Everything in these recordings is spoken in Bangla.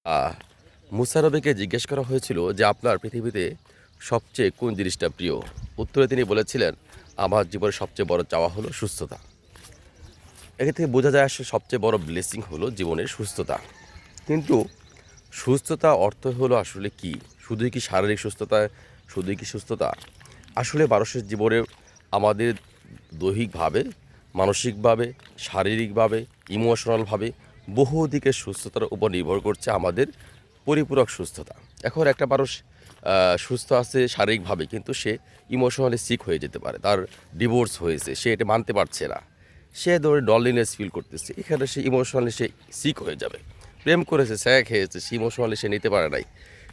আহ মুসা নবীকে জিজ্ঞেস করা হয়েছিল যে আপনার পৃথিবীতে সবচেয়ে কোন জিনিসটা প্রিয়। উত্তরে তিনি বলেছিলেন, আমার জীবনের সবচেয়ে বড় চাওয়া হলো সুস্থতা। এখান থেকে বোঝা যায় আসলে সবচেয়ে বড় ব্লেসিং হলো জীবনের সুস্থতা। কিন্তু সুস্থতা অর্থ হলো আসলে কি? শুধুই কি শারীরিক সুস্থতা? শুধুই কি সুস্থতা? আসলে মানুষের জীবনে আমাদের দৈহিকভাবে, মানসিকভাবে, শারীরিকভাবে, ইমোশনালভাবে বহু দিকের সুস্থতার উপর নির্ভর করছে আমাদের পরিপূরক সুস্থতা। এখন একটা মানুষ সুস্থ আছে শারীরিকভাবে, কিন্তু সে ইমোশনালি সিক হয়ে যেতে পারে। তার ডিভোর্স হয়েছে, সে এটা মানতে পারছে না। সে ধরে লনলিনেস ফিল করতেছে, এখানে সে ইমোশনালি সে সিক হয়ে যাবে। প্রেম করেছে, স্যাক খেয়েছে, সে ইমোশনালি সে নিতে পারে নাই,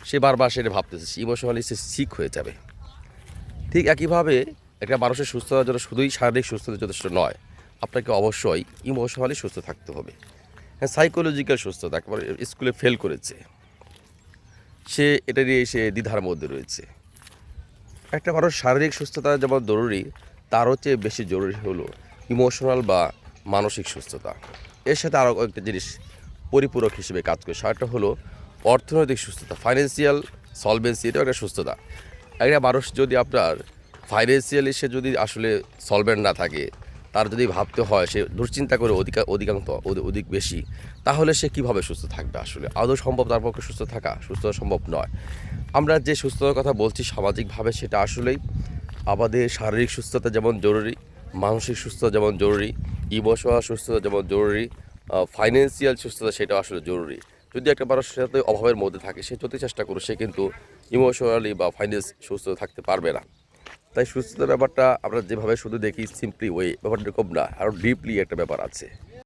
সে বারবার সেটা ভাবতেছে, সে ইমোশনালি সে সিক হয়ে যাবে। ঠিক একইভাবে একটা মানুষের সুস্থতার জন্য শুধুই শারীরিক সুস্থতা যথেষ্ট নয়, আপনাকে অবশ্যই ইমোশনালি সুস্থ থাকতে হবে। হ্যাঁ, সাইকোলজিক্যাল সুস্থতা, একেবারে স্কুলে ফেল করেছে, সে এটা নিয়ে সে দ্বিধার মধ্যে রয়েছে। একটা মানুষ শারীরিক সুস্থতা যেমন জরুরি, তারও চেয়ে বেশি জরুরি হলো ইমোশনাল বা মানসিক সুস্থতা। এর সাথে আরও একটা জিনিস পরিপূরক হিসেবে কাজ করে, সেটা হলো অর্থনৈতিক সুস্থতা, ফাইন্যান্সিয়াল সলভেন্সি। এটাও একটা সুস্থতা। একটা মানুষ যদি আপনার ফাইন্যান্সিয়ালি সে যদি আসলে সলভেন্ট না থাকে, তার যদি ভাবতে হয়, সে দুশ্চিন্তা করে অধিক বেশি, তাহলে সে কীভাবে সুস্থ থাকবে? আসলে আদৌ সম্ভব তার পক্ষে সুস্থ থাকা? সুস্থতা সম্ভব নয়। আমরা যে সুস্থতার কথা বলছি সামাজিকভাবে, সেটা আসলেই আমাদের শারীরিক সুস্থতা যেমন জরুরি, মানসিক সুস্থতা যেমন জরুরি, ইমোশনাল সুস্থতা যেমন জরুরি, ফাইন্যান্সিয়াল সুস্থতা সেটাও আসলে জরুরি। যদি একটা মানুষ সাথে অভাবের মধ্যে থাকে, সে যতই চেষ্টা করুক, সে কিন্তু ইমোশনালি বা ফাইন্যান্স সুস্থ থাকতে পারবে না। তাই সুস্থতার ব্যাপারটা আমরা যেভাবে শুধু দেখি সিম্পলি ওয়ে, ব্যাপারটা এরকম না, আরও ডিপলি একটা ব্যাপার আছে।